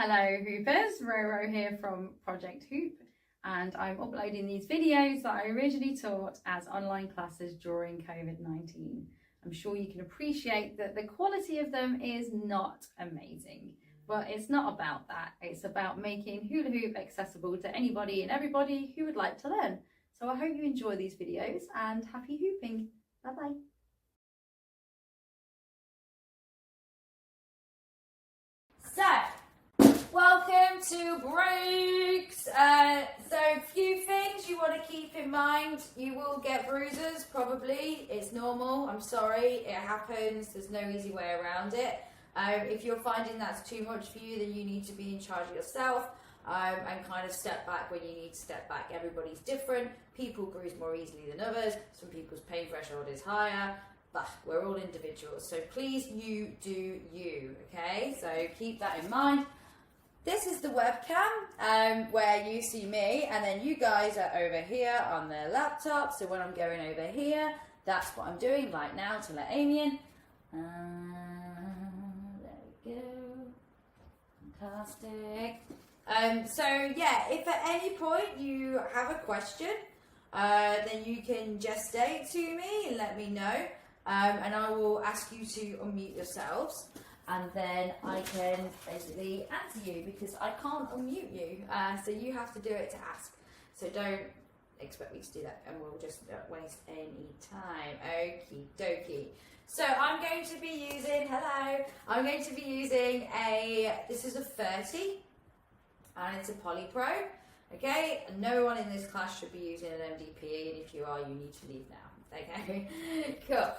Hello Hoopers, Roro here from Project Hoop, and I'm uploading these videos that I originally taught as online classes during COVID-19. I'm sure you can appreciate that the quality of them is not amazing, but it's not about that. It's about making hula hoop accessible to anybody and everybody who would like to learn. So I hope you enjoy these videos and happy hooping. Bye bye. Welcome to breaks. So a few things you want to keep in mind. You will get bruises, probably. It's normal. I'm sorry. It happens. There's no easy way around it. If you're finding that's too much for you, then you need to be in charge of yourself and kind of step back when you need to step back. Everybody's different. People bruise more easily than others. Some people's pain threshold is higher. But we're all individuals. So please, you do you. Okay? So keep that in mind. This is the webcam where you see me, and then you guys are over here on the laptop. So when I'm going over here, that's what I'm doing right now to let Amy in. There we go. Fantastic. So yeah, if at any point you have a question, then you can gestate to me and let me know, and I will ask you to unmute yourselves. And then I can basically answer you because I can't unmute you. So you have to do it to ask. So don't expect me to do that and we'll just not waste any time. Okie dokie. So I'm going to be using, I'm going to be using this is a 30 and it's a Poly Pro. Okay, no one in this class should be using an MDP, and if you are, you need to leave now. Okay, cool.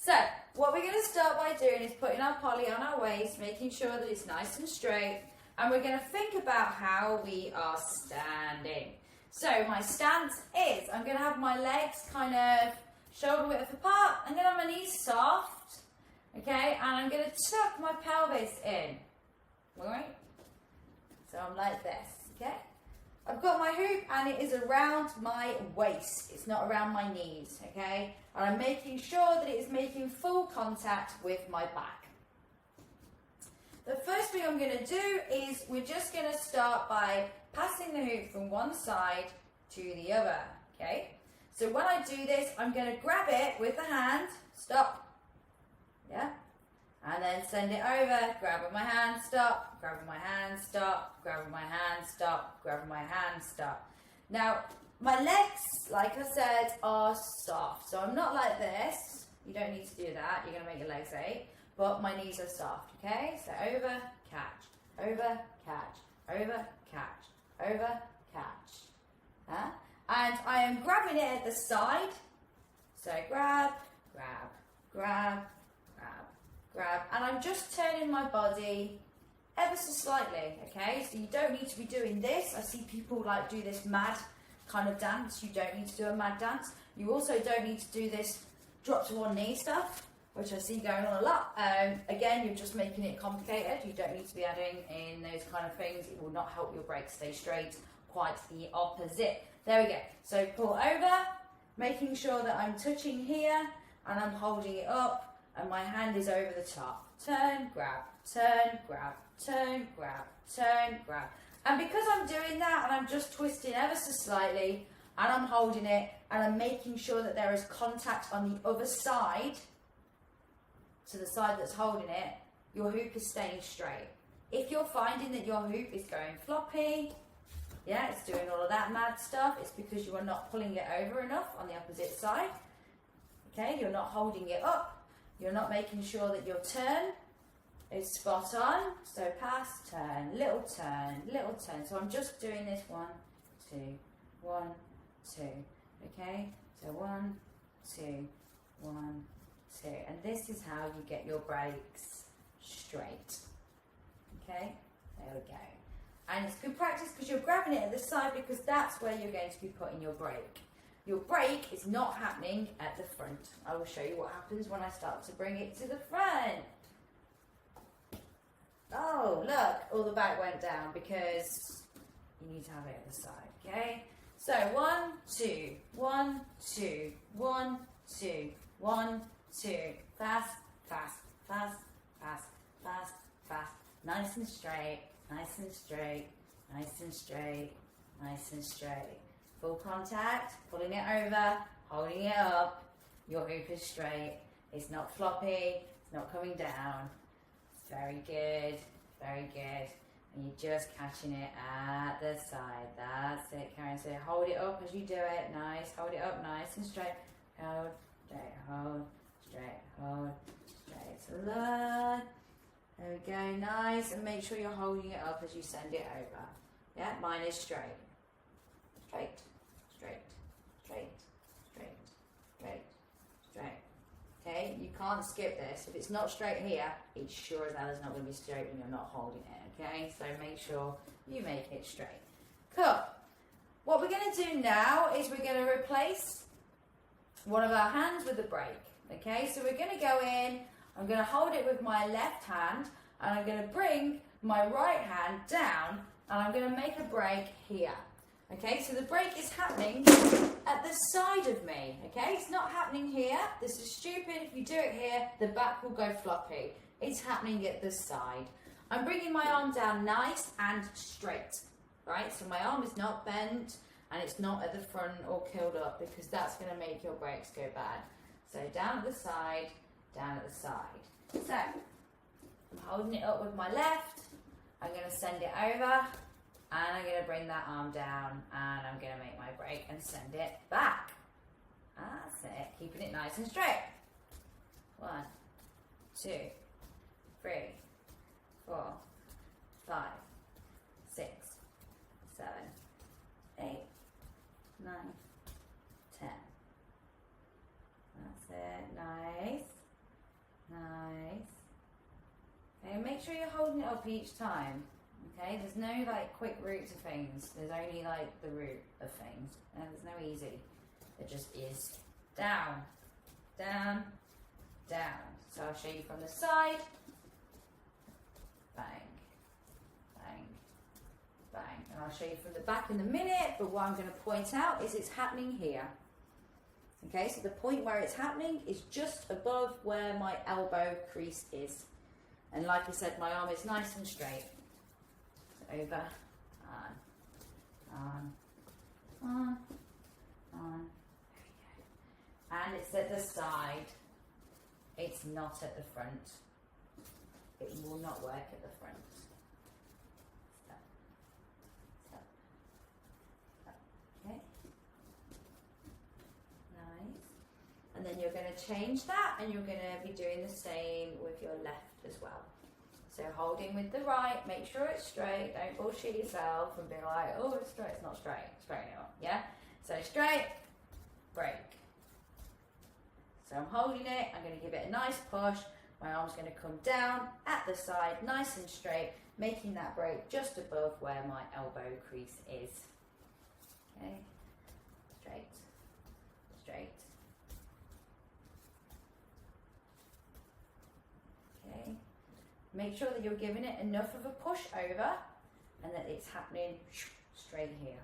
So what we're going to start by doing is putting our poly on our waist, making sure that it's nice and straight, and we're going to think about how we are standing. So my stance is I'm going to have my legs kind of shoulder width apart. I'm going to have my knees soft, okay, and I'm going to tuck my pelvis in. All right? So I'm like this, okay? I've got my hoop and it is around my waist. It's not around my knees, okay? And I'm making sure that it is making full contact with my back. The first thing I'm going to do is we're just going to start by passing the hoop from one side to the other, okay? So when I do this, I'm going to grab it with the hand, stop, yeah? And then send it over, grab with my hand, stop, grab with my hand, stop, grab with my hand, stop, grab with my hand, stop. Now, my legs, like I said, are soft. So I'm not like this. You don't need to do that. You're going to make your legs ache. But my knees are soft, okay? So over, catch, over, catch, over, catch, over, catch. And I am grabbing it at the side. So grab, grab, grab, grab, grab. And I'm just turning my body ever so slightly, okay? So you don't need to be doing this. I see people like do this mad kind of dance. You don't need to do a mad dance. You also don't need to do this drop to one knee stuff, which I see going on a lot. Again, you're just making it complicated. You don't need to be adding in those kind of things. It will not help your break stay straight. Quite the opposite. There we go. So pull over, making sure that I'm touching here and I'm holding it up and my hand is over the top. Turn, grab, turn, grab, turn, grab, turn, grab. And because I'm doing that and I'm just twisting ever so slightly and I'm holding it and I'm making sure that there is contact on the other side, to the side that's holding it, your hoop is staying straight. If you're finding that your hoop is going floppy, yeah, it's doing all of that mad stuff, it's because you are not pulling it over enough on the opposite side. Okay, you're not holding it up, you're not making sure that your turn is spot on. So pass, turn, little turn, little turn. So I'm just doing this 1, 2, 1, 2. Okay, so 1, 2, 1, 2. And this is how you get your breaks straight. Okay, there we go. And it's good practice because you're grabbing it at the side because that's where you're going to be putting your break. Your break is not happening at the front. I will show you what happens when I start to bring it to the front. Oh, look, all the back went down because you need to have it at the side, okay? So 1, 2, 1, 2, 1, 2, 1, 2. Fast, fast, fast, fast, fast, fast. Nice and straight. Nice and straight, nice and straight, nice and straight. Full contact, pulling it over, holding it up. Your hoop is straight. It's not floppy, it's not coming down. It's very good, very good. And you're just catching it at the side. That's it, Karen. So hold it up as you do it. Nice, hold it up nice and straight. Hold, straight, hold, straight, hold, straight. So look. There we go, nice. And make sure you're holding it up as you send it over. Yeah, mine is straight. Straight, straight, straight, straight, straight, straight. Okay, you can't skip this. If it's not straight here, it's sure as hell is not going to be straight when you're not holding it. Okay, so make sure you make it straight. Cool. What we're going to do now is we're going to replace one of our hands with a break. Okay, so we're going to go in. I'm going to hold it with my left hand and I'm going to bring my right hand down and I'm going to make a break here. Okay, so the break is happening at the side of me. Okay, it's not happening here. This is stupid. If you do it here, the back will go floppy. It's happening at the side. I'm bringing my arm down nice and straight. Right, so my arm is not bent and it's not at the front or curled up because that's going to make your breaks go bad. So down at the side. Down at the side. So, I'm holding it up with my left, I'm going to send it over, and I'm going to bring that arm down, and I'm going to make my break and send it back. That's it, keeping it nice and straight. 1, 2, 3, 4, 5, 6, 7, 8, 9, 10. That's it, nice. Nice. Okay, make sure you're holding it up each time. Okay, there's no like quick route to things. There's only like the route of things. And there's no easy. It just is down, down, down. So I'll show you from the side. Bang, bang, bang. And I'll show you from the back in a minute, but what I'm going to point out is it's happening here. Okay, so the point where it's happening is just above where my elbow crease is. And like I said, my arm is nice and straight. So over, on. There we go. And it's at the side. It's not at the front. It will not work at the front. Step, step, step. Okay. And then you're going to change that and you're going to be doing the same with your left as well. So holding with the right, make sure it's straight, don't bullshit yourself and be like, oh, it's straight, it's not straight, straighten it up, yeah? So straight, break. So I'm holding it, I'm going to give it a nice push, my arm's going to come down at the side, nice and straight, making that break just above where my elbow crease is. Okay, straight, straight. Okay, make sure that you're giving it enough of a push over and that it's happening straight here.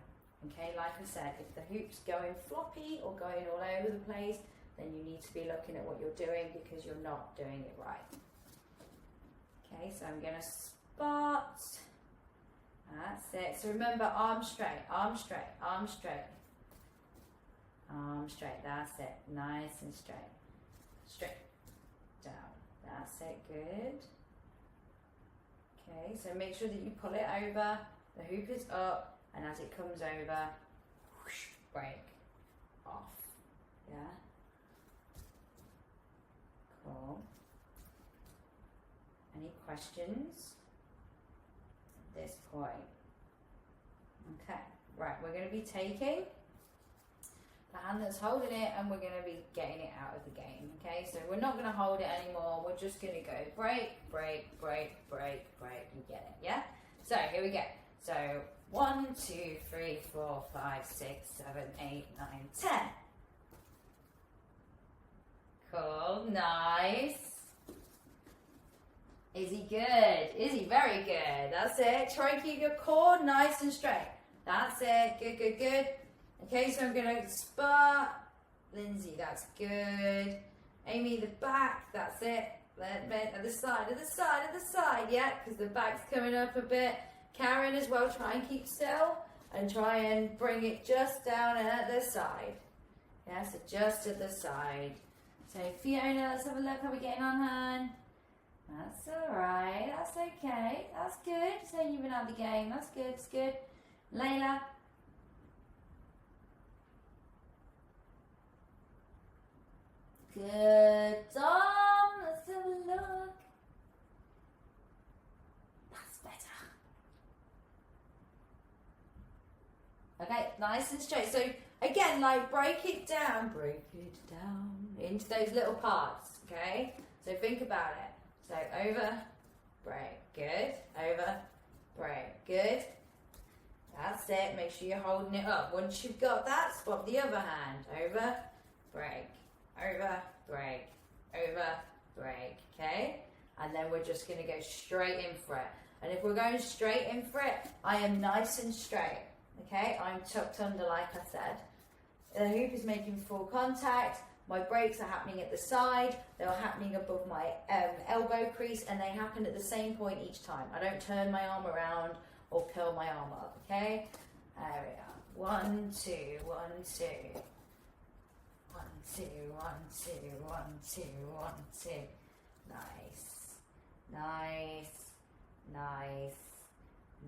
Okay, like I said, if the hoop's going floppy or going all over the place, then you need to be looking at what you're doing because you're not doing it right. Okay, so I'm going to spot. That's it. So remember, arm straight, arm straight, arm straight. Arm straight, that's it. Nice and straight. Straight. Down. That's it, good. Okay, so make sure that you pull it over, the hoop is up, and as it comes over, whoosh, break off. Yeah? Cool. Any questions at this point? Okay, right, we're going to be taking the hand that's holding it and we're going to be getting it out of the game. Okay, so we're not going to hold it anymore, we're just going to go break, break, break, break, break, you get it, yeah? So here we go. So 1, 2, 3, 4, 5, 6, 7, 8, 9, 10. Cool, nice. Is he good? Is he very good? That's it. Try and keep your core nice and straight. That's it. Good, good, good. Okay, so I'm going to spot. Lindsay, that's good. Amy, the back. That's it. At the side, at the side, at the side. Yeah, because the back's coming up a bit. Karen as well, try and keep still and try and bring it just down at the side. Yeah, so just at the side. So Fiona, let's have a look. How we getting on, hon? That's alright, that's okay, that's good. So you've been out the game, that's good, it's good. Layla. Good, Dom, let's have a look. That's better. Okay, nice and straight. So again, like break it down into those little parts, okay? So think about it. So over, break, good, over, break, good. That's it, make sure you're holding it up. Once you've got that, swap the other hand. Over, break, over, break, over, break, okay? And then we're just gonna go straight in for it. And if we're going straight in for it, I am nice and straight, okay? I'm tucked under like I said. The hoop is making full contact. My breaks are happening at the side. They're happening above my elbow crease, and they happen at the same point each time. I don't turn my arm around or curl my arm up, okay? There we are. 1, 2, 1, 2. 1, 2, 1, 2, 1, 2, 1, 2. Nice. Nice. Nice.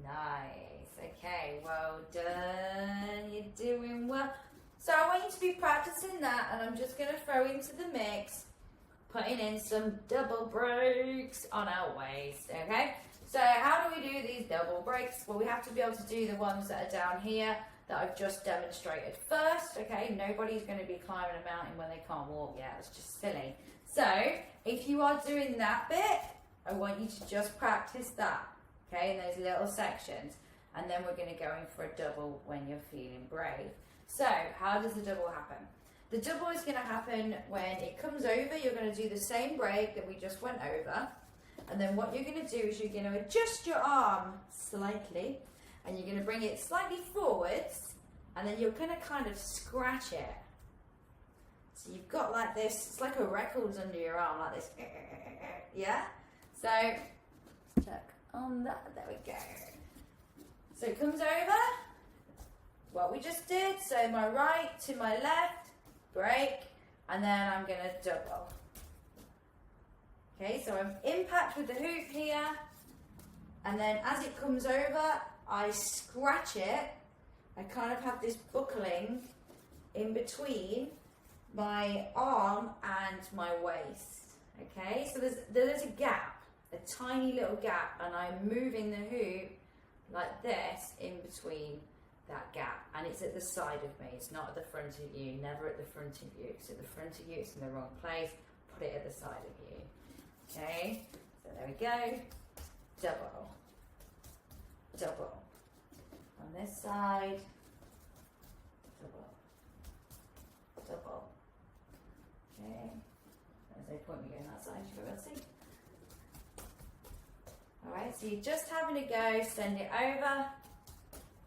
Nice. Okay, well done. You're doing well. So I want you to be practicing that, and I'm just going to throw into the mix, putting in some double breaks on our waist, okay? So how do we do these double breaks? Well, we have to be able to do the ones that are down here that I've just demonstrated first, okay? Nobody's going to be climbing a mountain when they can't walk yet. It's just silly. So if you are doing that bit, I want you to just practice that, okay, in those little sections. And then we're going to go in for a double when you're feeling brave. So, how does the double happen? The double is going to happen when it comes over. You're going to do the same break that we just went over. And then what you're going to do is you're going to adjust your arm slightly. And you're going to bring it slightly forwards. And then you're going to kind of scratch it. So you've got like this. It's like a record under your arm, like this. Yeah? So, check on that. There we go. So it comes over. What we just did, so my right to my left, break, and then I'm going to double. Okay, so I'm impact with the hoop here, and then as it comes over, I scratch it. I kind of have this buckling in between my arm and my waist. Okay, so there's a gap, a tiny little gap, and I'm moving the hoop like this in between that gap, and it's at the side of me. It's not at the front of you, never at the front of you. It's at the front of you, it's in the wrong place. Put it at the side of you. Okay, so there we go. Double. Double. On this side. Double. Double. Okay. There's no point me going that side, you will see. Alright, so you're just having a go, send it over,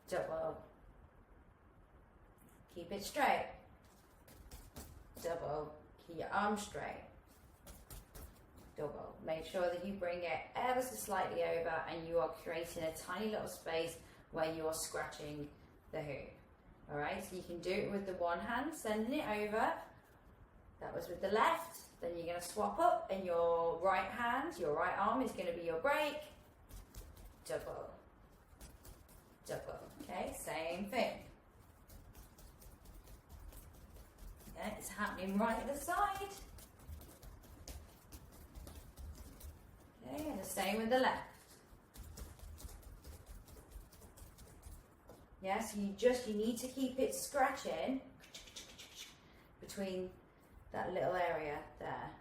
double. Keep it straight. Double. Keep your arm straight. Double. Make sure that you bring it ever so slightly over and you are creating a tiny little space where you are scratching the hoop. Alright, so you can do it with the one hand, sending it over. That was with the left. Then you're going to swap up and your right hand, your right arm is going to be your break. Double. Double. Okay, same thing. Okay, it's happening right at the side. Okay, and the same with the left. Yeah, so you need to keep it scratching between that little area there.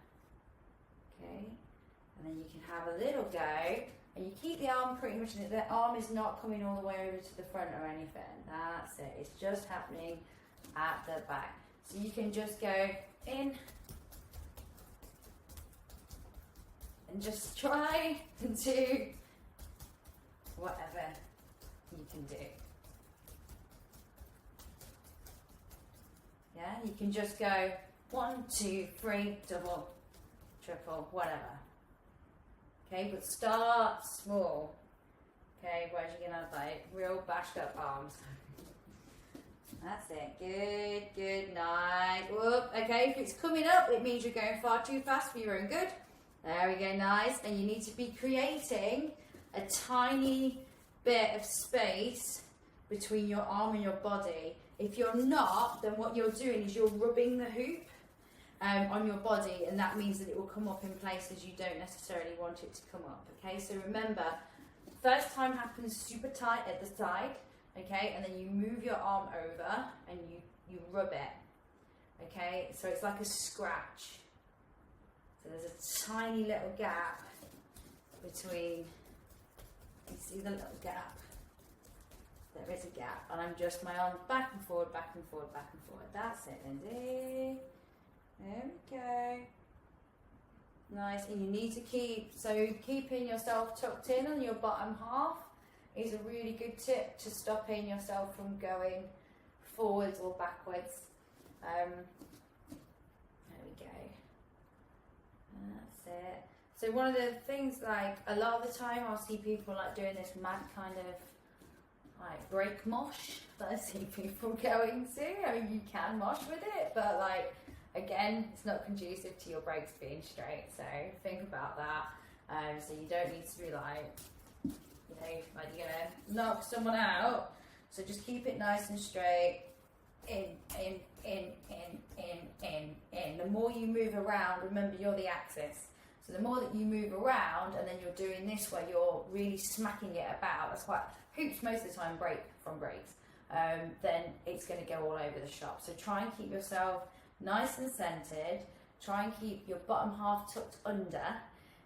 Okay, and then you can have a little go, and you keep the arm pretty much, the arm is not coming all the way over to the front or anything. That's it, it's just happening at the back. So you can just go in and just try and do whatever you can do. Yeah, you can just go 1, 2, 3, double, triple, whatever. Okay, but start small. Okay, whereas you're gonna have like real bashed up arms. That's it. Good, good, nice. Whoop. Okay, if it's coming up, it means you're going far too fast for your own good. There we go, nice. And you need to be creating a tiny bit of space between your arm and your body. If you're not, then what you're doing is you're rubbing the hoop on your body, and that means that it will come up in places you don't necessarily want it to come up. Okay, so remember, first time happens super tight at the side. Okay, and then you move your arm over and you rub it. Okay, so it's like a scratch. So there's a tiny little gap between, you see the little gap? There is a gap, and I'm just my arms back and forward, back and forward, back and forward. That's it, Lindsay. There we go. Nice, and you need to keeping yourself tucked in on your bottom half is a really good tip to stopping yourself from going forwards or backwards. There we go. That's it. So one of the things, like a lot of the time I'll see people like doing this mad kind of like break mosh that I see people going to. I mean, you can mosh with it, but like again, it's not conducive to your brakes being straight, so think about that. So you don't need to be like, you know, like you're gonna knock someone out, so just keep it nice and straight. In. The more you move around, remember you're the axis, so the more that you move around and then you're doing this where you're really smacking it about, that's why hoops most of the time break from brakes, then it's going to go all over the shop. So try and keep yourself nice and centered, try and keep your bottom half tucked under,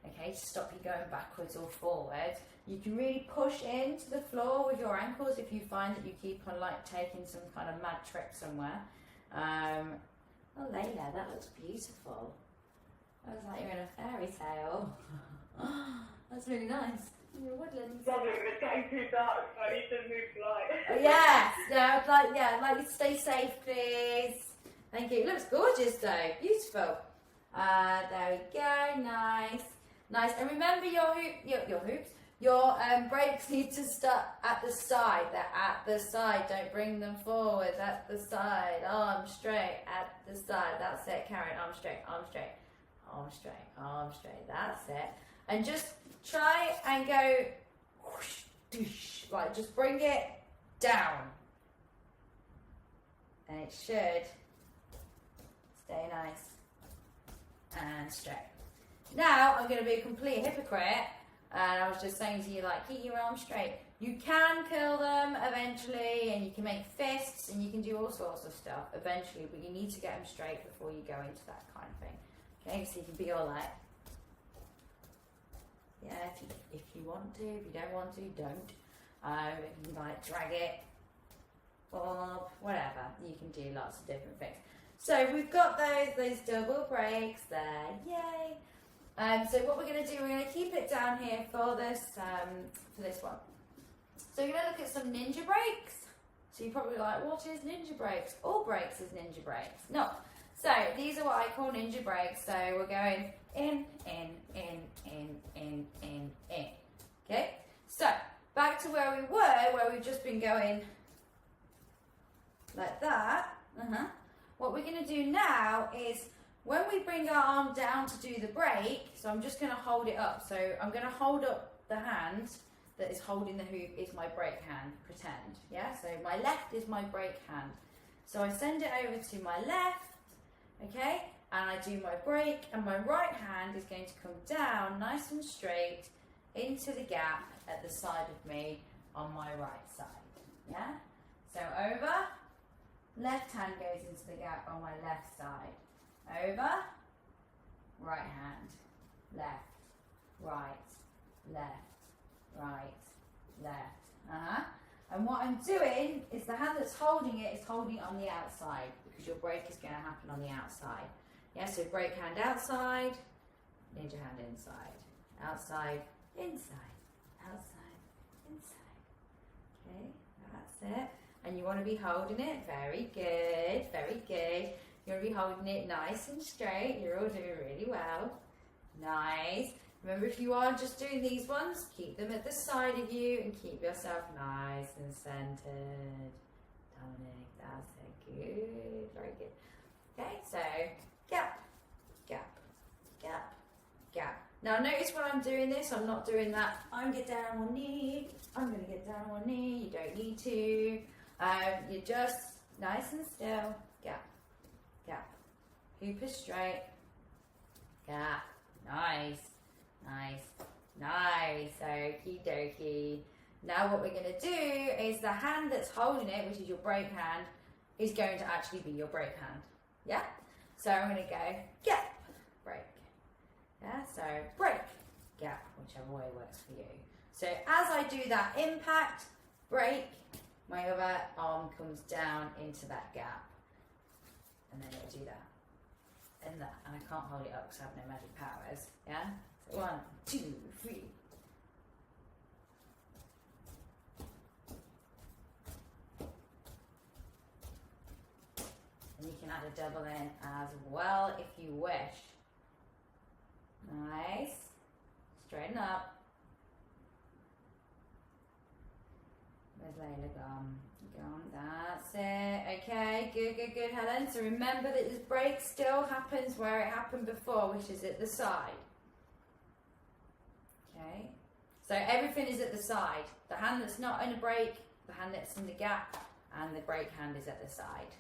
okay, to stop you going backwards or forwards. You can really push into the floor with your ankles if you find that you keep on like taking some kind of mad trip somewhere. Oh Layla, that looks beautiful. That looks like you're in a fairy tale. That's really nice. You're a woodland. Lovely, but it's getting too dark, so I need to move light. Oh, yes, yeah, I'd like you to stay safe, please. Thank you. It looks gorgeous though, beautiful. There we go, nice. Nice, and remember your hoops, your brakes need to start at the side. They're at the side, don't bring them forward, at the side, arm straight, at the side, that's it, Karen, arm straight, arm straight, arm straight, arm straight, that's it. And just try and go whoosh, doosh, like just bring it down. And it should stay nice and straight. Now I'm going to be a complete hypocrite, and I was just saying to you, like, keep your arms straight. You can curl them eventually, and you can make fists, and you can do all sorts of stuff eventually, but you need to get them straight before you go into that kind of thing. Okay, so you can be all like, yeah, if you want to. If you don't want to, don't. You can like drag it up, whatever. You can do lots of different things. So we've got those double brakes there, yay! So what we're going to do, we're going to keep it down here for this one. So we're going to look at some ninja brakes. So you're probably like, what is ninja brakes? All brakes is ninja brakes. No. So these are what I call ninja brakes. So we're going in. Okay. So back to where we were, where we've just been going like that. What we're going to do now is, when we bring our arm down to do the brake, so I'm just going to hold it up. So I'm going to hold up the hand that is holding the hoop is my brake hand, pretend. Yeah, so my left is my brake hand. So I send it over to my left, okay, and I do my brake, and my right hand is going to come down nice and straight into the gap at the side of me on my right side. Yeah, so over, left hand goes into the gap on my left side. Over, right hand, left, right, left, right, left. And what I'm doing is the hand that's holding it is holding it on the outside, because your brake is going to happen on the outside. Yeah, so brake hand outside, ninja hand inside, outside, inside, outside, inside. Okay, that's it. And you want to be holding it, very good, very good. You're going to be holding it nice and straight. You're all doing really well. Nice. Remember, if you are just doing these ones, keep them at the side of you and keep yourself nice and centered. Dominic, that's it. Good, very good. Okay, so gap, gap, gap, gap. Now notice when I'm doing this, I'm not doing that. I'm gonna get down on one knee. I'm gonna get down on one knee. You don't need to. You're just nice and still. Gap, gap. Hoop is straight. Gap. Nice, nice, nice. Okie dokie. Now what we're gonna do is the hand that's holding it, which is your break hand, is going to actually be your break hand. Yeah? So I'm gonna go gap, break. Yeah, so break, gap, whichever way works for you. So as I do that impact, break, my other arm comes down into that gap. And then it'll do that. And that. And I can't hold it up because I have no magic powers. Yeah? So 1, 2, 3. And you can add a double in as well if you wish. Nice. Straighten up. Where's Layla gone? Gone. That's it. Okay, good, good, good, Helen. So remember that this break still happens where it happened before, which is at the side. Okay. So everything is at the side. The hand that's not in a break, the hand that's in the gap, and the break hand is at the side.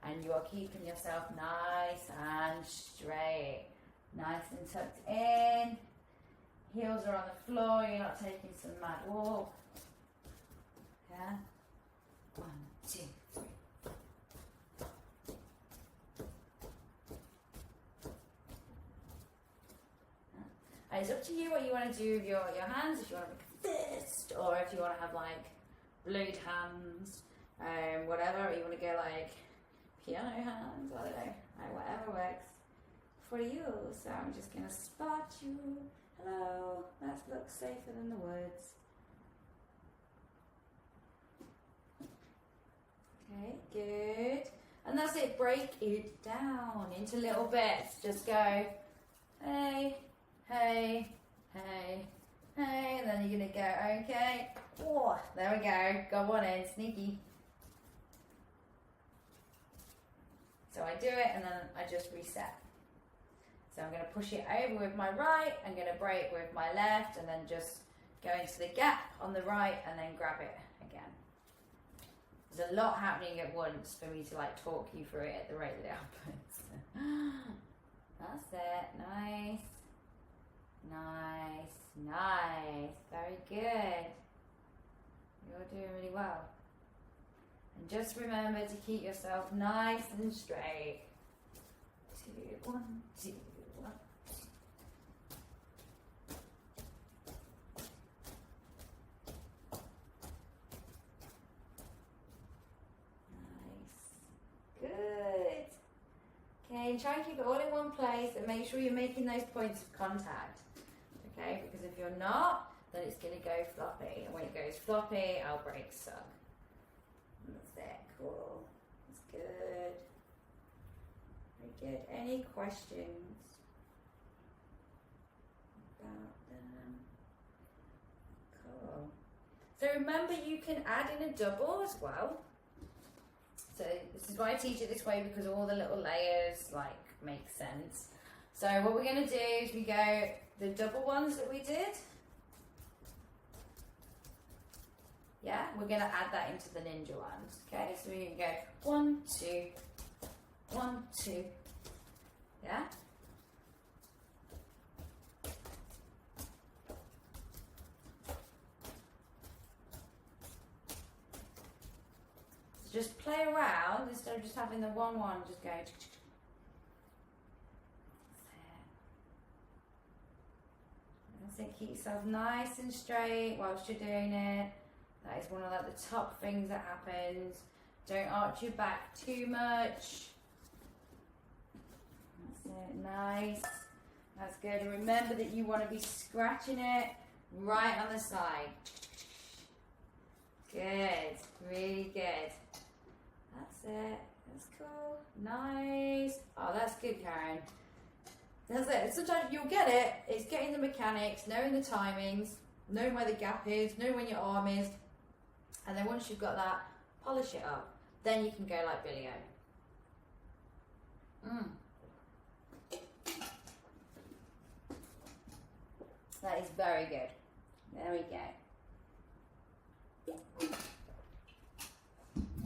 And you are keeping yourself nice and straight. Nice and tucked in. Heels are on the floor. You're not taking some mad walk. Yeah. 1, 2, 3. And it's up to you what you want to do with your hands. If you want to make a fist, or if you want to have like blued hands, whatever. Or you want to go like piano hands. I don't know. Like, whatever works for you. So I'm just gonna spot you. Hello. That looks safer than the words. Okay, good. And that's it. Break it down into little bits. Just go, hey, hey, hey, hey. And then you're gonna go, okay. Oh, there we go. Go on in, sneaky. So I do it and then I just reset. So I'm going to push it over with my right, I'm going to break with my left, and then just go into the gap on the right and then grab it again. There's a lot happening at once for me to like talk you through it at the rate that it happens. That's it. Nice. Nice. Nice. Very good. You're doing really well. And just remember to keep yourself nice and straight. 2, 1, 2, 1. Nice. Good. Okay, and try and keep it all in one place and make sure you're making those points of contact. Okay, because if you're not, then it's going to go floppy. And when it goes floppy, our breaks suck. That's it. Cool. That's good. Very good. Any questions about them? Cool. So remember, you can add in a double as well. So this is why I teach it this way, because all the little layers like make sense. So what we're going to do is we go the double ones that we did. Yeah, we're going to add that into the ninja ones. Okay, so we can go 1, 2, 1, 2. Yeah. So just play around instead of just having the 1, 1. Just go. That's it. Keep yourself nice and straight whilst you're doing it. That is one of like the top things that happens. Don't arch your back too much. That's it. Nice. That's good. And remember that you want to be scratching it right on the side. Good. Really good. That's it. That's cool. Nice. Oh, that's good, Karen. That's it. Sometimes you'll get it. It's getting the mechanics, knowing the timings, knowing where the gap is, knowing when your arm is. And then once you've got that, polish it up. Then you can go like Billy O. That is very good. There we go.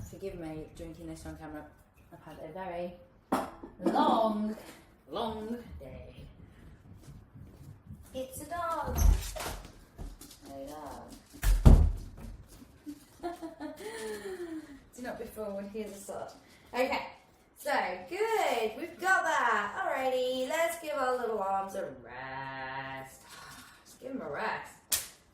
Forgive me drinking this on camera. I've had a very long day. It's a dog. A dog. Do not be forward, here's a sword. Okay, so good, we've got that. Alrighty, let's give our little arms a rest. Just give them a rest.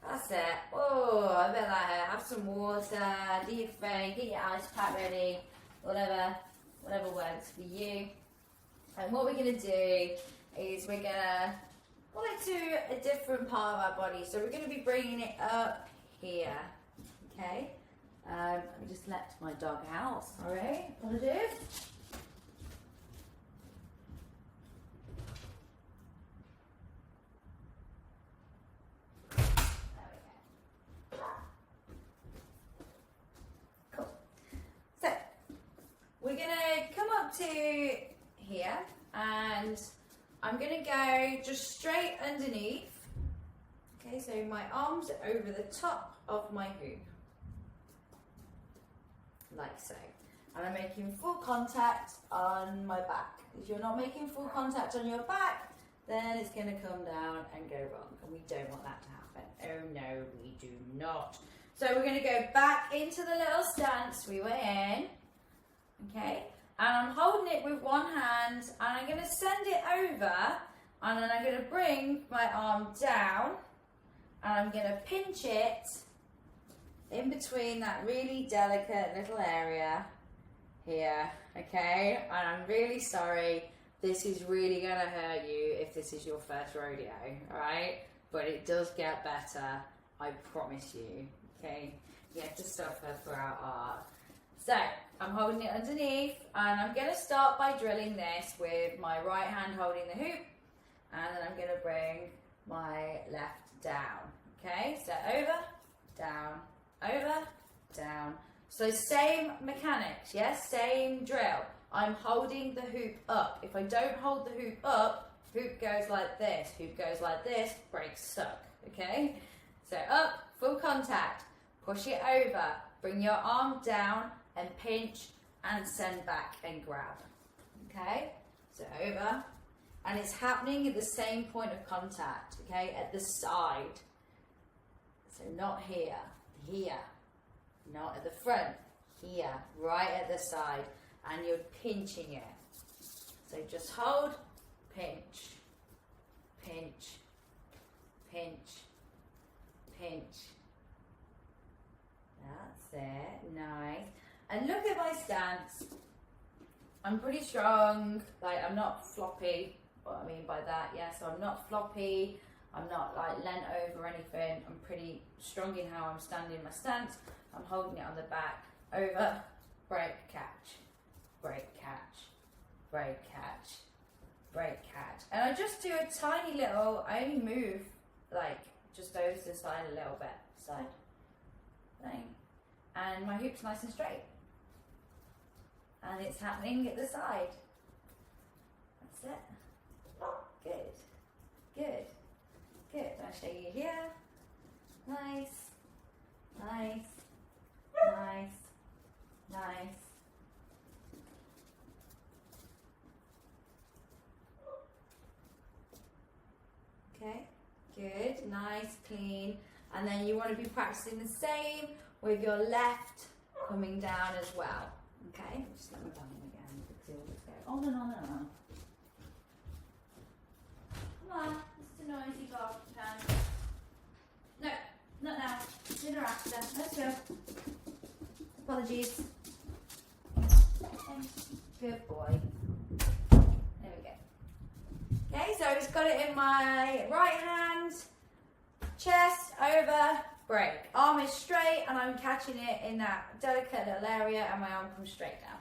That's it. Oh, I bet that have some water, do your thing, get your ice pack ready, whatever works for you. And what we're going to do is we're going to pull it to a different part of our body. So we're going to be bringing it up here, okay? Let me just let my dog out, sorry, apologies. We're going to come up to here and I'm going to go just straight underneath. Okay, so my arms are over the top of my hoop. Like so. And I'm making full contact on my back. If you're not making full contact on your back, then it's going to come down and go wrong. And we don't want that to happen. Oh no, we do not. So we're going to go back into the little stance we were in. Okay, and I'm holding it with one hand and I'm going to send it over and then I'm going to bring my arm down and I'm going to pinch it in between that really delicate little area here, okay? And I'm really sorry, this is really going to hurt you if this is your first rodeo, alright? But it does get better, I promise you, okay? You have to suffer for our art. So, I'm holding it underneath and I'm going to start by drilling this with my right hand holding the hoop and then I'm going to bring my left down. Okay, so over, down, over, down. So same mechanics, yes, same drill. I'm holding the hoop up. If I don't hold the hoop up, hoop goes like this, breaks stuck, okay? So up, full contact, push it over, bring your arm down and pinch and send back and grab, okay? So over, and it's happening at the same point of contact, okay, at the side. So not here, here, not at the front, here, right at the side, and you're pinching it. So just hold, pinch, pinch, pinch, pinch. That's it, nice. And look at my stance. I'm pretty strong, like I'm not floppy, what I mean by that, yeah, so I'm not floppy, I'm not like leant over or anything, I'm pretty strong in how I'm standing my stance. I'm holding it on the back, over, break, catch, break, catch, break, catch, break, catch. And I just do a tiny little, I only move like just over to the side a little bit, side, thing. And my hoop's nice and straight. And it's happening at the side. That's it. Good, good, good. I'll show you here. Nice, nice, nice, nice. Okay, good, nice, clean. And then you want to be practicing the same with your left coming down as well. Okay, just let me bang him again because he'll just go on and on and on. Come on, Mr. Noisy Garbage Can. No, not now. Dinner after. Let's go. Apologies. Good boy. There we go. Okay, so I've just got it in my right hand, chest, over, break. Arm is straight and I'm catching it in that delicate little area and my arm comes straight down.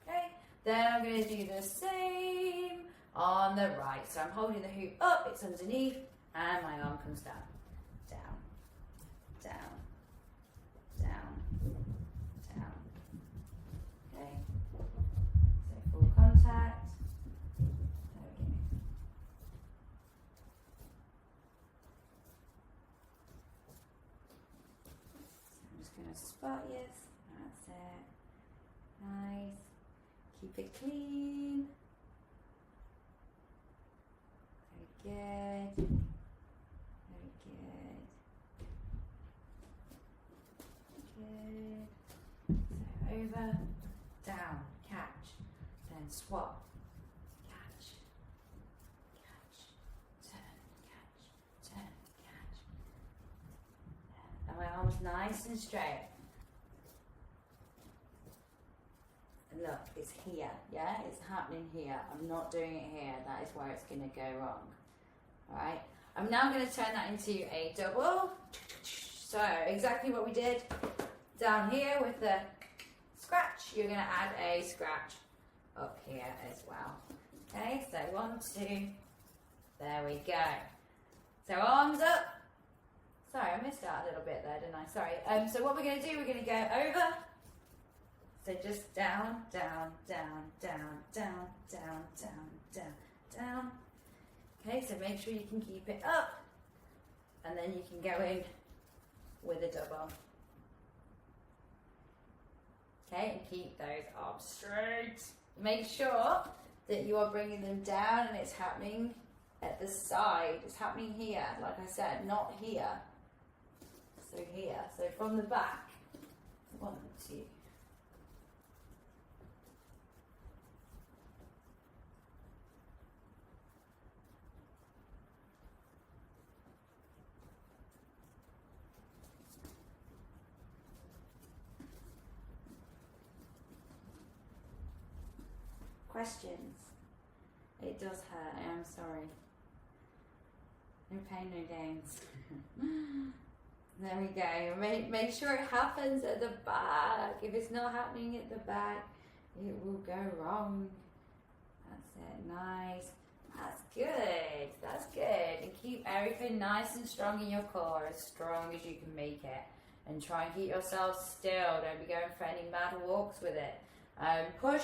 Okay, then I'm going to do the same on the right. So I'm holding the hoop up, it's underneath, and my arm comes down. Down, down, down, down. Okay. So full contact. There we go. So I'm just going to spot you. That's it. Nice. Keep it clean. Very good. Very good. Good. So over, down, catch, then swap. Catch, catch, turn, catch, turn, catch. And my arms nice and straight. And look, it's here, yeah? It's happening here. I'm not doing it here. That is where it's going to go wrong. Alright? I'm now going to turn that into a double. So, exactly what we did down here with the scratch, you're going to add a scratch up here as well. Okay, so 1, 2, there we go. So arms up. Sorry, I missed out a little bit there, didn't I? Sorry. So what we're going to do, we're going to go over. So just down, down, down, down, down, down, down, down, down. Okay, so make sure you can keep it up. And then you can go in with a double. Okay, and keep those arms straight. Make sure that you are bringing them down and it's happening at the side. It's happening here, like I said, not here. So here, so from the back. 1, 2. Questions? It does hurt, I am sorry. No pain, no gains. There we go. Make sure it happens at the back. If it's not happening at the back, it will go wrong. That's it. Nice. That's good. That's good. And keep everything nice and strong in your core, as strong as you can make it. And try and keep yourself still. Don't be going for any mad walks with it. Push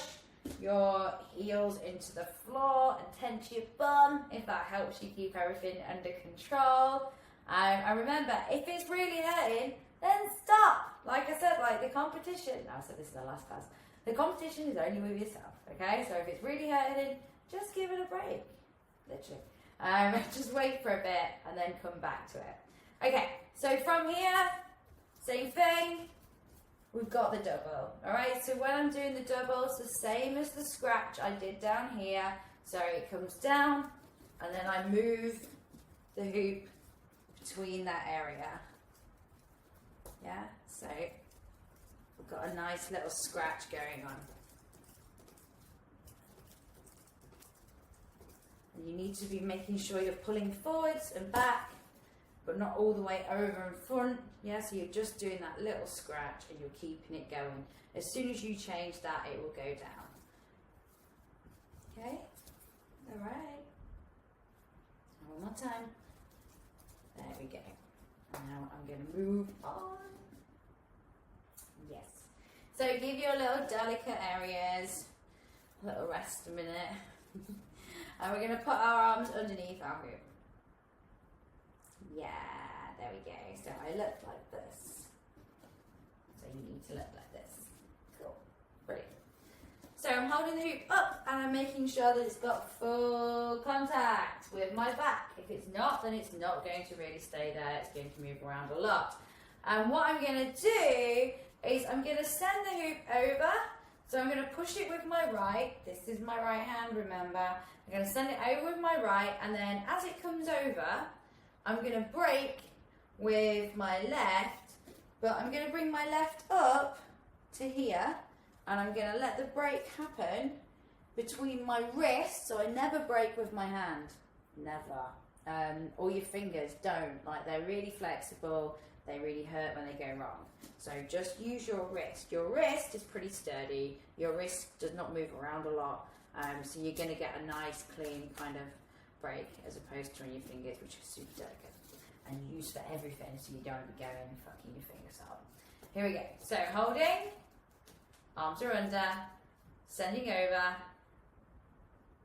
your heels into the floor and tense your bum if that helps you keep everything under control. And remember, if it's really hurting, then stop. Like I said, like the competition. I said this is the last class. The competition is only with yourself, okay? So if it's really hurting, just give it a break, literally. Just wait for a bit and then come back to it. Okay, so from here, same thing. We've got the double, all right? So when I'm doing the double, it's the same as the scratch I did down here. So it comes down, and then I move the hoop between that area. Yeah, so we've got a nice little scratch going on. And you need to be making sure you're pulling forwards and back, but not all the way over and front. Yeah, so you're just doing that little scratch and you're keeping it going. As soon as you change that, it will go down. Okay? All right. One more time. There we go. And now I'm going to move on. Yes. So give your little delicate areas a little rest a minute. And we're going to put our arms underneath our hoop. Yeah, there we go. So I look like this. So you need to look like this. Cool. Brilliant. So I'm holding the hoop up and I'm making sure that it's got full contact with my back. If it's not, then it's not going to really stay there. It's going to move around a lot. And what I'm going to do is I'm going to send the hoop over. So I'm going to push it with my right. This is my right hand, remember. I'm going to send it over with my right, and then as it comes over, I'm going to break with my left, but I'm going to bring my left up to here, and I'm going to let the break happen between my wrists, so I never break with my hand. Never. Or your fingers, don't. Like, they're really flexible. They really hurt when they go wrong. So just use your wrist. Your wrist is pretty sturdy. Your wrist does not move around a lot. So you're going to get a nice clean kind of break as opposed to on your fingers, which is super delicate and used for everything, so you don't be going and fucking your fingers up. Here we go. So holding, arms are under, sending over.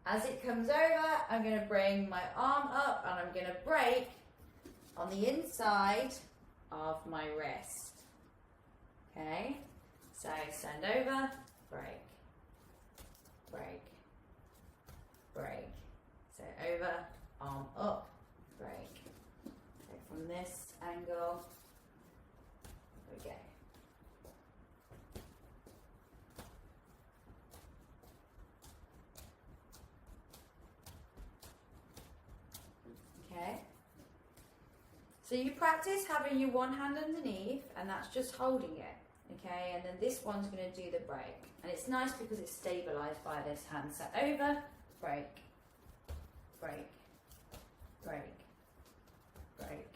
As it comes over, I'm going to bring my arm up and I'm going to break on the inside of my wrist. Okay, so send over, break, break, break. So over, arm up, break. So from this angle, there we go. Okay. So you practice having your one hand underneath, and that's just holding it. Okay, and then this one's going to do the break, and it's nice because it's stabilized by this hand. So over, break, break, break, break,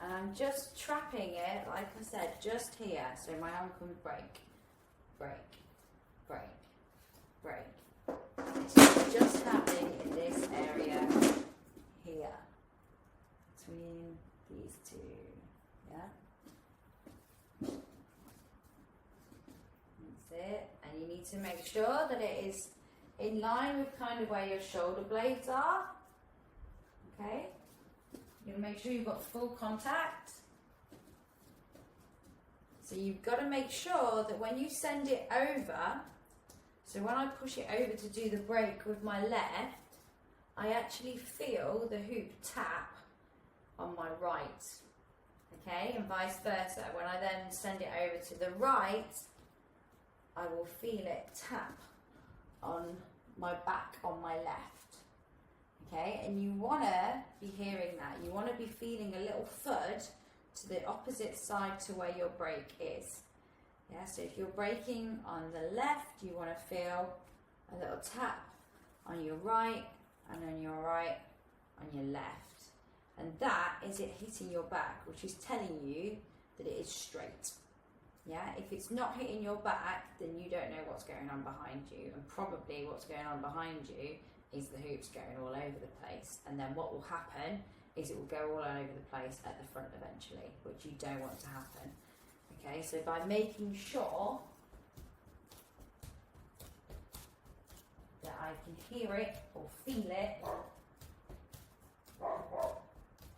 and I'm just trapping it, like I said, just here. So my arm can break, break, break, break. It's just happening in this area here between these two. Yeah. It, and you need to make sure that it is in line with kind of where your shoulder blades are. Okay, you're going to make sure you've got full contact. So you've got to make sure that when you send it over, so when I push it over to do the break with my left, I actually feel the hoop tap on my right. Okay, and vice versa. When I then send it over to the right, I will feel it tap on my back on my left. Okay, and you want to be hearing that. You want to be feeling a little thud to the opposite side to where your break is. Yeah, so if you're breaking on the left, you want to feel a little tap on your right, and on your right, on your left. And that is it hitting your back, which is telling you that it is straight. Yeah, if it's not hitting your back, then you don't know what's going on behind you, and probably what's going on behind you is the hoops going all over the place, and then what will happen is it will go all over the place at the front eventually, which you don't want to happen. Okay, so by making sure that I can hear it or feel it,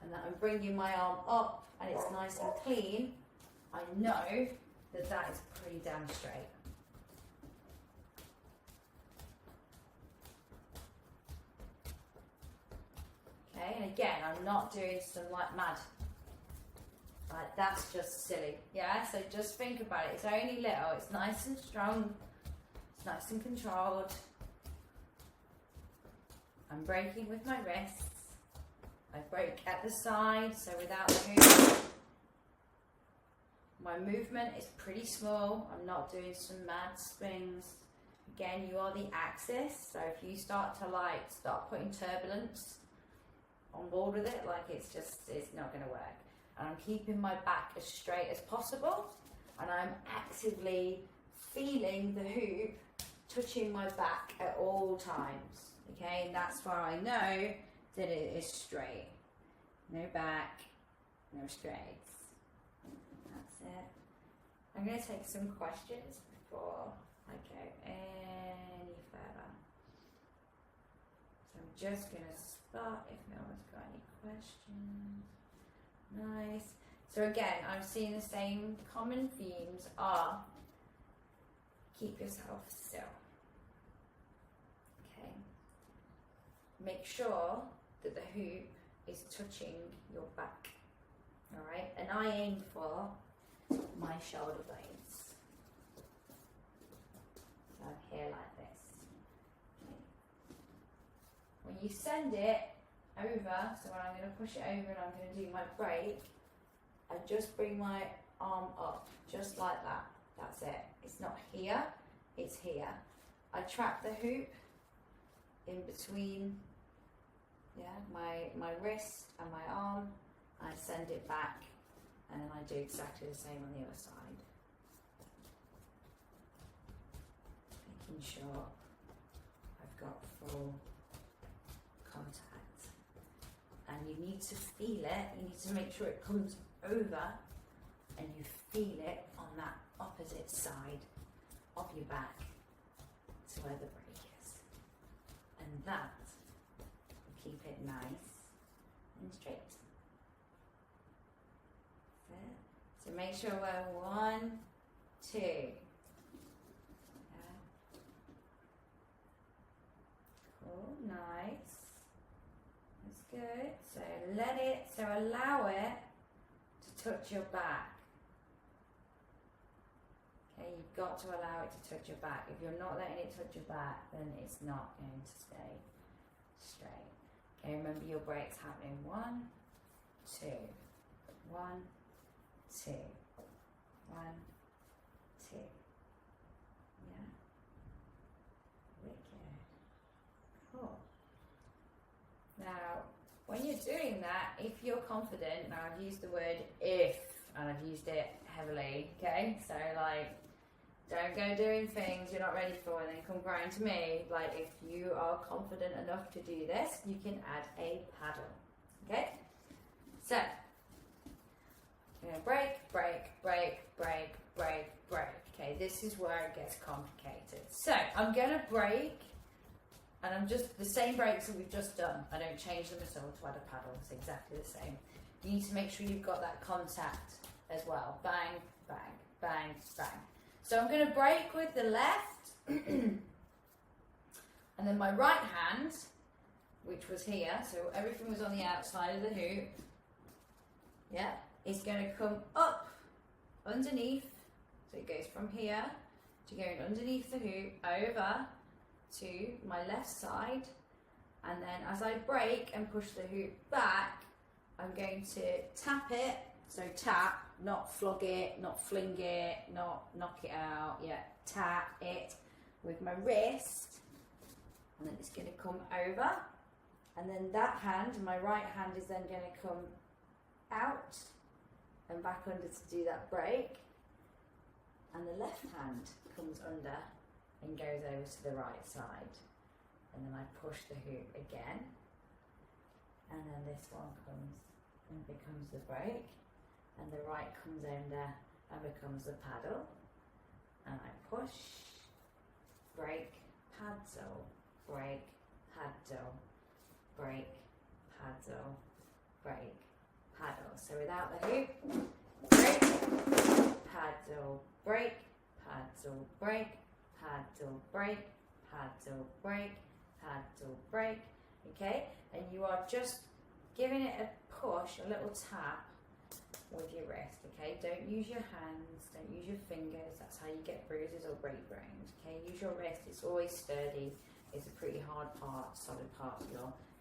and that I'm bringing my arm up and it's nice and clean, I know that that is pretty damn straight. Okay, and again, I'm not doing some like mad. Like, that's just silly. Yeah, so just think about it. It's only little, it's nice and strong, it's nice and controlled. I'm breaking with my wrists. I break at the side, so without the hoop. My movement is pretty small. I'm not doing some mad swings. Again, you are the axis, so if you start putting turbulence on board with it, like it's not going to work. And I'm keeping my back as straight as possible, and I'm actively feeling the hoop touching my back at all times. Okay, and that's where I know that it is straight. No back, no straights. That's it. I'm going to take some questions before I go any further. So I'm just going to start if no one's got any questions. Nice. So again, I'm seeing the same common themes are keep yourself still. Okay. Make sure that the hoop is touching your back. Alright, and I aim for my shoulder blades. So I'm here like this. Okay. When you send it over, so when I'm going to push it over and I'm going to do my break, I just bring my arm up, just like that. That's it. It's not here, it's here. I trap the hoop in between my wrist and my arm. I send it back, and then I do exactly the same on the other side. Making sure got full contact. And you need to feel it, you need to make sure it comes over and you feel it on that opposite side of your back to where the break is. And that will keep it nice and straight. So make sure we're 1, 2. Yeah. Cool, nice. That's good. So allow it to touch your back. Okay, you've got to allow it to touch your back. If you're not letting it touch your back, then it's not going to stay straight. Okay, remember your breaks happening. 1, 2, 1, 2, 1, 2. Yeah. Wicked. Cool. Now, when you're doing that, if you're confident, now I've used the word if, and I've used it heavily, okay? So like, don't go doing things you're not ready for and then come crying to me. Like, if you are confident enough to do this, you can add a paddle, okay? So, you're gonna break, break, break, break, break, break. Okay, this is where it gets complicated. So, I'm gonna break, and I'm just, the same breaks that we've just done. I don't change them at all to add a paddle, it's exactly the same. You need to make sure you've got that contact as well. Bang, bang, bang, bang. So I'm gonna break with the left, and then my right hand, which was here, so everything was on the outside of the hoop, yeah, is gonna come up underneath, so it goes from here to going underneath the hoop, over to my left side, and then as I break and push the hoop back, I'm going to tap it, so tap, not flog it, not fling it, not knock it out, yeah, tap it with my wrist, and then it's going to come over, and then that hand, my right hand, is then going to come out and back under to do that break, and the left hand comes under and goes over to the right side, and then I push the hoop again, and then this one comes and becomes the break, and the right comes under and becomes the paddle, and I push, break, paddle, break, paddle, break, paddle, break, paddle. So without the hoop, break, paddle, break, paddle, break, paddle, break, paddle, break, paddle, break. Okay, and you are just giving it a push, a little tap with your wrist. Okay, don't use your hands, don't use your fingers, that's how you get bruises or break bones. Okay, use your wrist, it's always sturdy, it's a pretty hard part, solid part of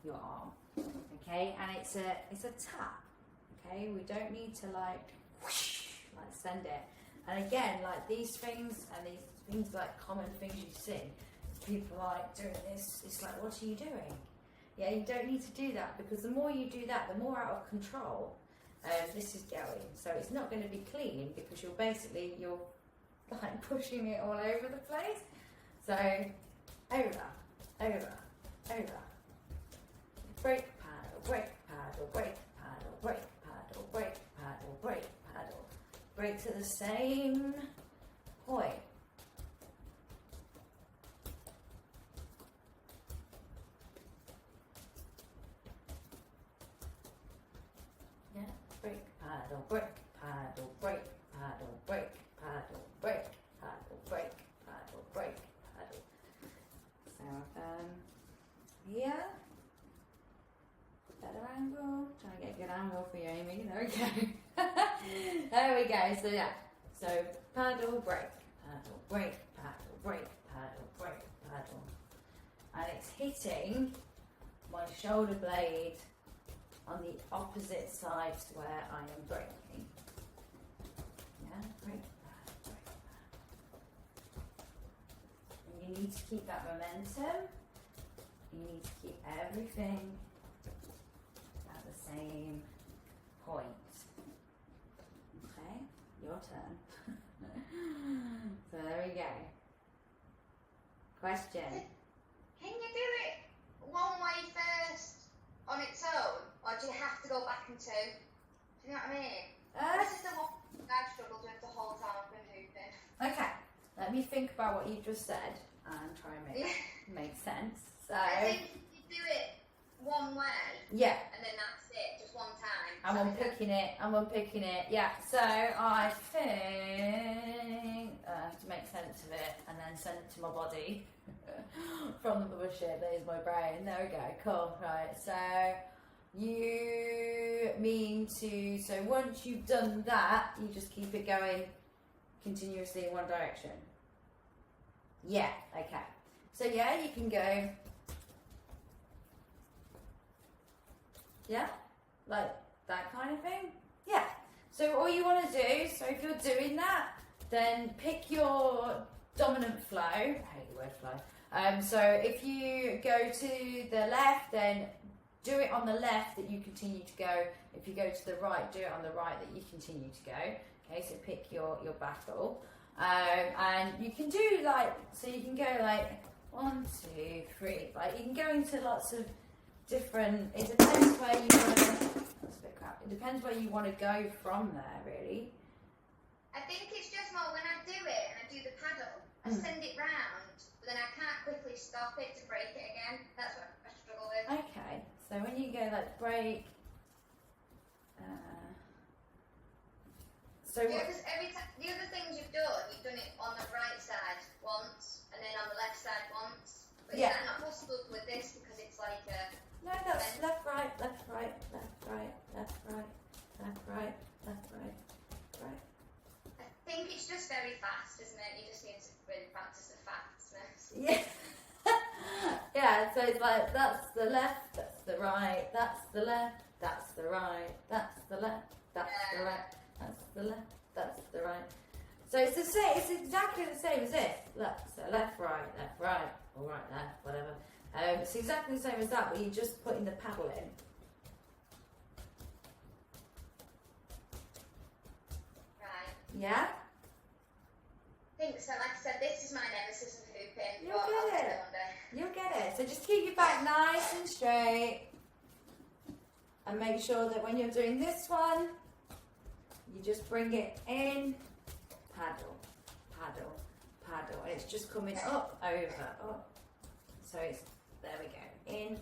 your arm. Okay, and it's a tap. Okay, we don't need to like whoosh, like send it. And again, like these things and these things, like common things you see, people like doing this, it's like, what are you doing? Yeah, you don't need to do that, because the more you do that, the more out of control this is going. So it's not going to be clean, because you're like pushing it all over the place. So over, over, over. Break, paddle, break, paddle, break, paddle, break, paddle, break, paddle, break, paddle. Break to the same point. Yeah, break, paddle, break, paddle, break, paddle, break, paddle, break, paddle, break, paddle, break, paddle. So here, better angle. Trying to get a good angle for you, Amy. There we go. There we go. So yeah, so paddle, break, paddle, break, paddle, break, paddle, break, paddle, and it's hitting my shoulder blade on the opposite side to where I am breaking. Yeah, break, paddle, break, paddle. And you need to keep that momentum. You need to keep everything at the same point. Okay, your turn. So there we go. Question. Can you to. Do you know what I mean? This is the one I've struggled with the whole time I've been hooping. Okay, let me think about what you just said and try and make sense. So I think you do it one way. Yeah. And then that's it, just one time. I'm unpicking it. Yeah. So I think I have to make sense of it and then send it to my body from the bullshit. There's my brain. There we go. Cool. Right. So you mean to? So once you've done that, you just keep it going continuously in one direction. Yeah. Okay. So yeah, you can go. Yeah, like that kind of thing. Yeah. So all you want to do, so if you're doing that, then pick your dominant flow. I hate the word flow. So if you go to the left, then do it on the left that you continue to go. If you go to the right, do it on the right that you continue to go. Okay, so pick your battle. And you can do like, so you can go like 1, 2, 3. Like you can go into lots of different, it depends where you want to, that's a bit crap, it depends where you want to go from there really. I think it's just more when I do it and I do the paddle, I send it round, but then I can't quickly stop it to break it again. That's what I struggle with. Okay, so when you go like break, so yeah, because every time, the other things you've done it on the right side once, and then on the left side once, but is that not possible with this because it's like a... No, that's left, right, left, right, left, right, left, right, left, right, left, right, right. I think it's just very fast, isn't it? You just need to really practice the fastness. Yeah. Yeah, so it's like that's the left, that's the right, that's the left, that's the right, that's the left, that's the right, that's the left, that's the right. So it's the same, it's exactly the same as this. So left, right, or right, left, whatever. It's exactly the same as that, but you're just putting the paddle in. Right. Yeah? I think so. Like I said, this is my nemesis of hooping. You'll get it. One day. You'll get it. So just keep your back nice and straight. And make sure that when you're doing this one, you just bring it in, paddle, paddle, paddle. And it's just coming up, over, up. So it's, there we go, in.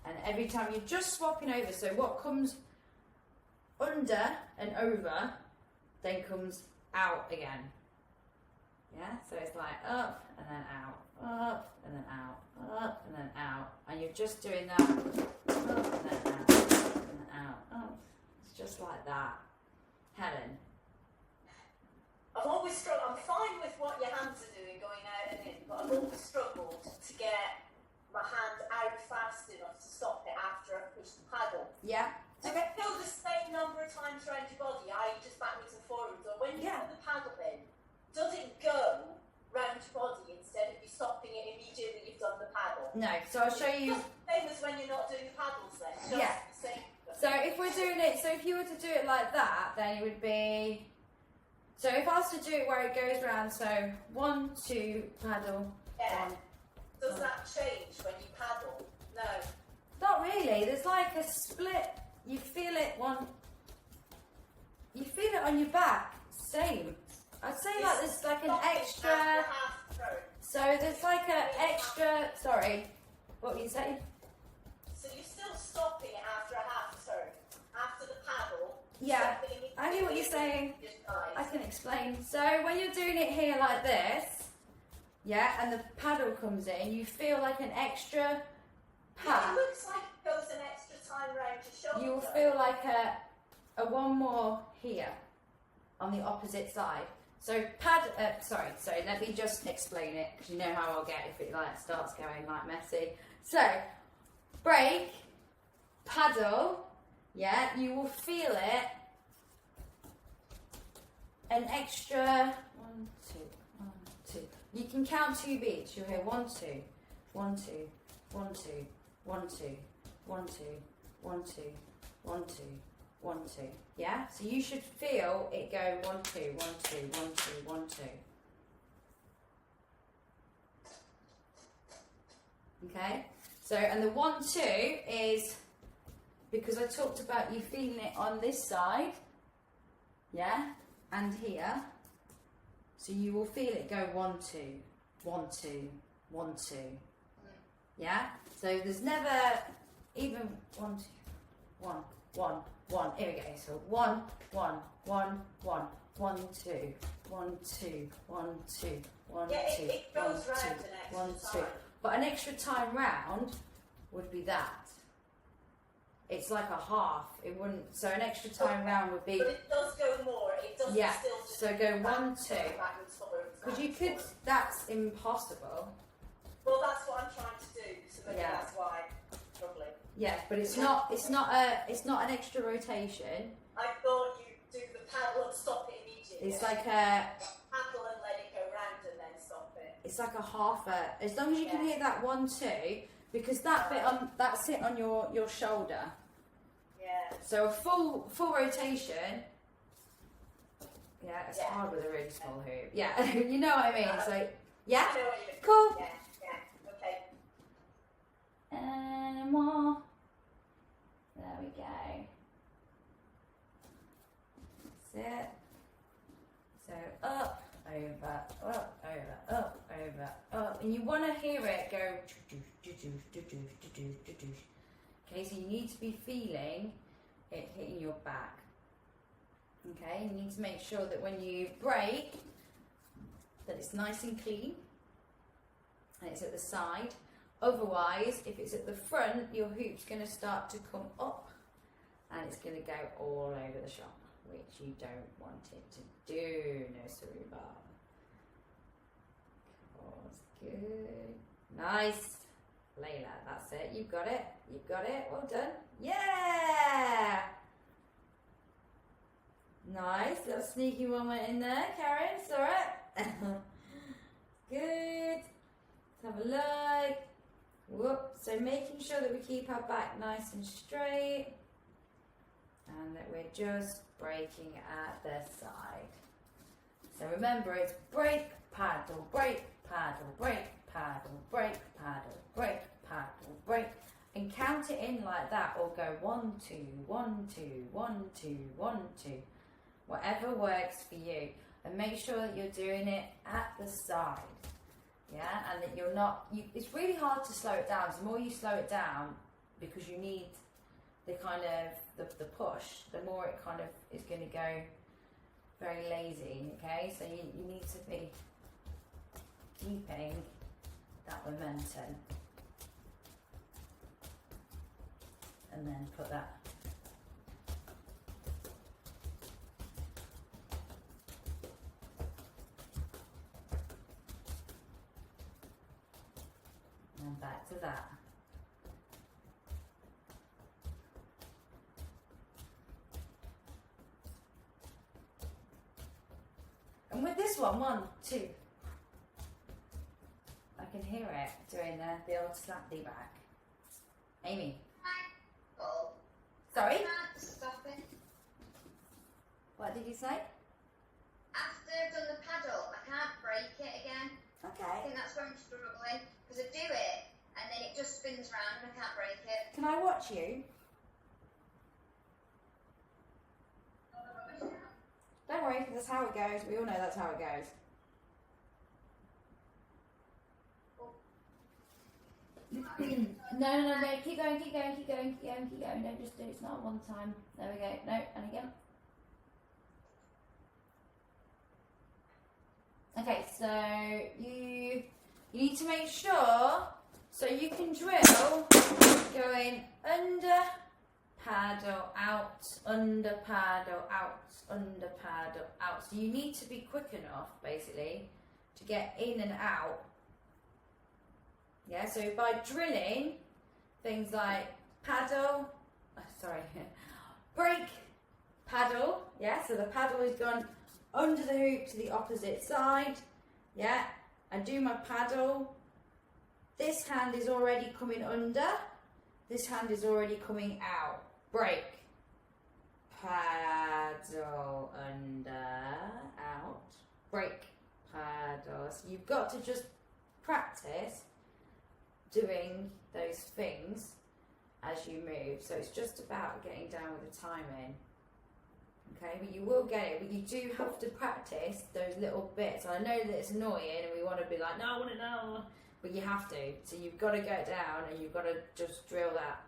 And every time you're just swapping over, so what comes under and over then comes out again. Yeah, so it's like up and then out, up and then out, up and then out. And you're just doing that, up and then out, up and then out, up. It's just like that. Helen. I've always struggled, I'm fine with what your hands are doing, going out and in, but I've always struggled to get my hand out fast enough to stop it after I've pushed the paddle. Yeah. Does it go the same number of times around your body, i.e. just backwards and forwards, or when you put the paddle in, does it go round your body instead of you stopping it immediately you've done the paddle? No, so I'll show you. Just the same as when you're not doing the paddles then, just the same. So if we're doing it, so if you were to do it like that, then it would be, so if I was to do it where it goes round, so 1, 2, paddle, Yeah. 1. Does that change when you paddle? No. Not really, there's like a split, you feel it you feel it on your back, same. I'd say like there's like an extra, so there's like an extra, sorry, what were you saying? So you're still stopping it after a half turn, after the paddle. Yeah, I hear what you're saying. I can explain. So when you're doing it here like this, yeah, and the paddle comes in, you feel like an extra pat. It looks like it goes an extra time around your shoulder. You'll feel like a one more here on the opposite side. So let me just explain it because you know how I'll get if it like starts going like messy. So break, paddle, yeah, you will feel it an extra 1, 2, 1, 2. You can count 2 beats. You'll hear 1, 2, 1, 2, 1, 2, 1, 2, 1, 2, 1, 2, 1, 2, 1, 2. Yeah? So you should feel it go 1, 2, 1, 2, 1, 2, 1, 2. Okay? So, and the 1, 2 is because I talked about you feeling it on this side, yeah, and here. So you will feel it go 1, 2, 1, 2, 1, 2, yeah. So there's never even 1, 2, 1, 1, 1. Here we go. So 1, 1, 1, 1, 1, 2, 1, 2, 1, 2, 1, 2, it goes 1, 2, round an extra 1, 2. time. But an extra time round would be that. It's like a half. It wouldn't. So an extra time round would be. But it does go more. It doesn't Yeah. still just So go 1, 2. backwards, forwards, Because you backwards, could. forwards. That's impossible. Well, that's what I'm trying to do. So maybe Yeah. that's why I'm struggling. Yeah, but it's not. It's not a. It's not an extra rotation. I thought you do the paddle and stop it immediately. It's like a. Paddle and let it go round and then stop it. It's like a half a. As long as you can Yeah. hit that 1, 2, because that bit on. That's it on your shoulder. Yeah. So a full rotation. Yeah, it's Yeah. hard with a really small hoop. Yeah, you know what I mean. So yeah, I know what you mean. cool. Yeah, yeah. Okay. And more. There we go. That's it. So up, over, up, over, up, over, up. And you want to hear it go. Okay, so you need to be feeling it hitting your back. Okay, you need to make sure that when you break, that it's nice and clean and it's at the side. Otherwise, if it's at the front, your hoop's going to start to come up and it's going to go all over the shop, which you don't want it to do. No, sorry, Bob. Good. Nice. Layla, that's it. You've got it. You've got it. Well done. Yeah! Nice. Little sneaky one went in there, Karen. It's alright. Good. Let's have a look. Whoop. So making sure that we keep our back nice and straight and that we're just breaking at the side. So remember, it's break, paddle, break, paddle, break, paddle, break, paddle, break, paddle, break, and count it in like that, or go 1, 2, 1, 2, 1, 2, 1, 2, whatever works for you, and make sure that you're doing it at the side, yeah, and that you're not. It's really hard to slow it down. So the more you slow it down, because you need the kind of the push, the more it kind of is going to go very lazy. Okay, so you need to be keeping that momentum, and then put that. And back to that. And with this one, 1, 2. I can hear it doing the old slaply back. Amy. Oh, Sorry? I can't stop it. What did you say? After I've done the paddle, I can't break it again. I Okay. think that's where I'm struggling, because I do it and then it just spins round and I can't break it. Can I watch you? Don't worry, that's how it goes. We all know that's how it goes. No, keep going. Don't just do it, it's not one time. There we go. No, and again. Okay, so you need to make sure, so you can drill going under, paddle, out, under, paddle, out, under, paddle, out. So you need to be quick enough, basically, to get in and out. Yeah, so by drilling things like paddle, break, paddle, yeah, so the paddle has gone under the hoop to the opposite side, yeah, and do my paddle. This hand is already coming under, this hand is already coming out. Break, paddle, under, out, break, paddle. So you've got to just practice doing those things as you move. So it's just about getting down with the timing. Okay, but you will get it, but you do have to practice those little bits. I know that it's annoying and we want to be like, no, I want it now, but you have to. So you've got to go down and you've got to just drill that,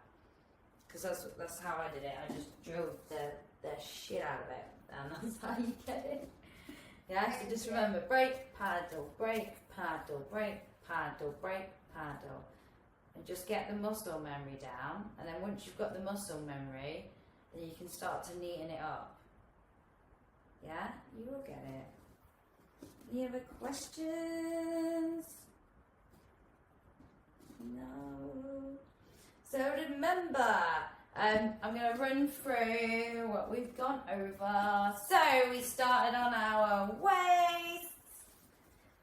because that's how I did it. I just drilled the shit out of it, and that's how you get it. Yeah, so just remember, brake, paddle, brake, paddle, brake, paddle, brake, paddle. And just get the muscle memory down, and then once you've got the muscle memory, then you can start to neaten it up. Yeah, you will get it. Any other questions? No. So remember, I'm going to run through what we've gone over. So we started on our weights,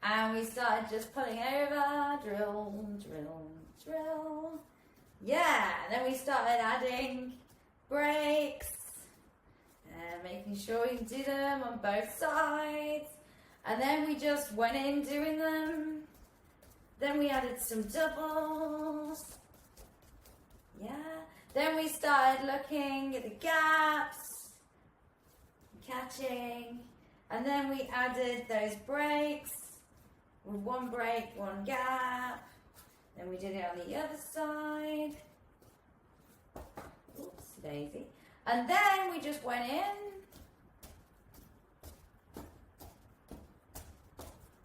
and we started just pulling over, drill, drill, drill. Yeah, and then we started adding brakes, and making sure you do them on both sides. And then we just went in doing them. Then we added some doubles. Yeah. Then we started looking at the gaps, catching, and then we added those brakes with one brake, one gap. Then we did it on the other side. Oops, daisy. And then we just went in.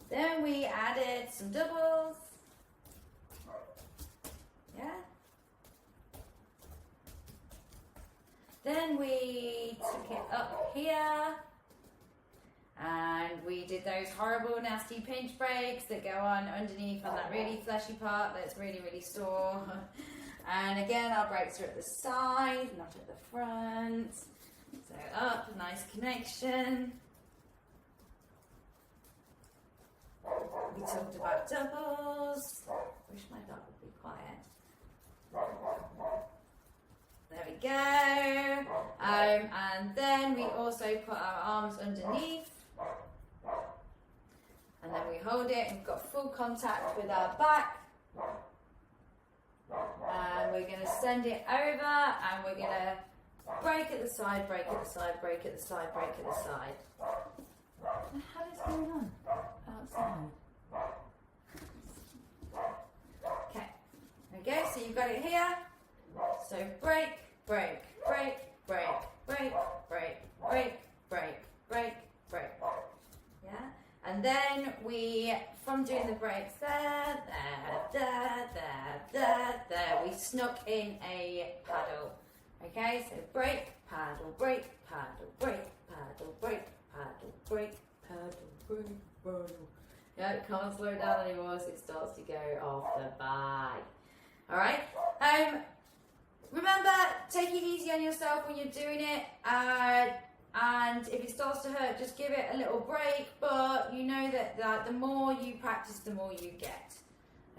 Then we added some doubles. Yeah. Then we took it up here. And we did those horrible, nasty pinch brakes that go on underneath on that really fleshy part that's really, really sore. And again, our brakes are at the side, not at the front. So up, nice connection. We talked about doubles. Wish my dog would be quiet. There we go. And then we also put our arms underneath. And then we hold it and we've got full contact with our back. And we're going to send it over, and we're going to brake at the side, brake at the side, brake at the side, brake at the side. What the hell is going on outside? Okay, there we go. So you've got it here. So brake, brake, brake, brake, brake, brake, brake, brake, brake, brake. Yeah. And then we, from doing the brakes there, we snuck in a paddle. Okay, so brake, paddle, brake, paddle, brake, paddle, brake, paddle, brake, paddle, brake, paddle. Yeah, it can't slow down anymore, so it starts to go off the bike. Alright, remember, take it easy on yourself when you're doing it. And if it starts to hurt, just give it a little break. But you know that the more you practice, the more you get.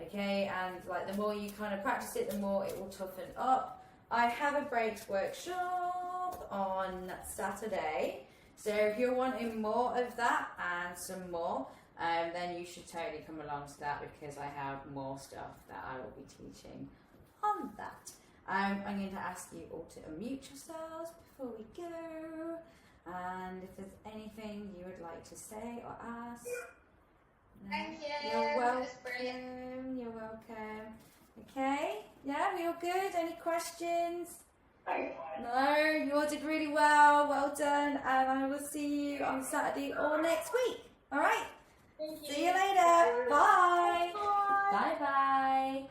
Okay, and like the more you kind of practice it, the more it will toughen up. I have a brakes workshop on Saturday. So if you're wanting more of that and some more, then you should totally come along to that, because I have more stuff that I will be teaching on that. I'm going to ask you all to unmute yourselves before we go. And if there's anything you would like to say or ask. No? Thank you. You're welcome. That's brilliant. You're welcome. Okay. Yeah, we all good? Any questions? No, you all did really well. Well done. And I will see you on Saturday or next week. All right? Thank you. See you later. Bye. Bye. Bye-bye.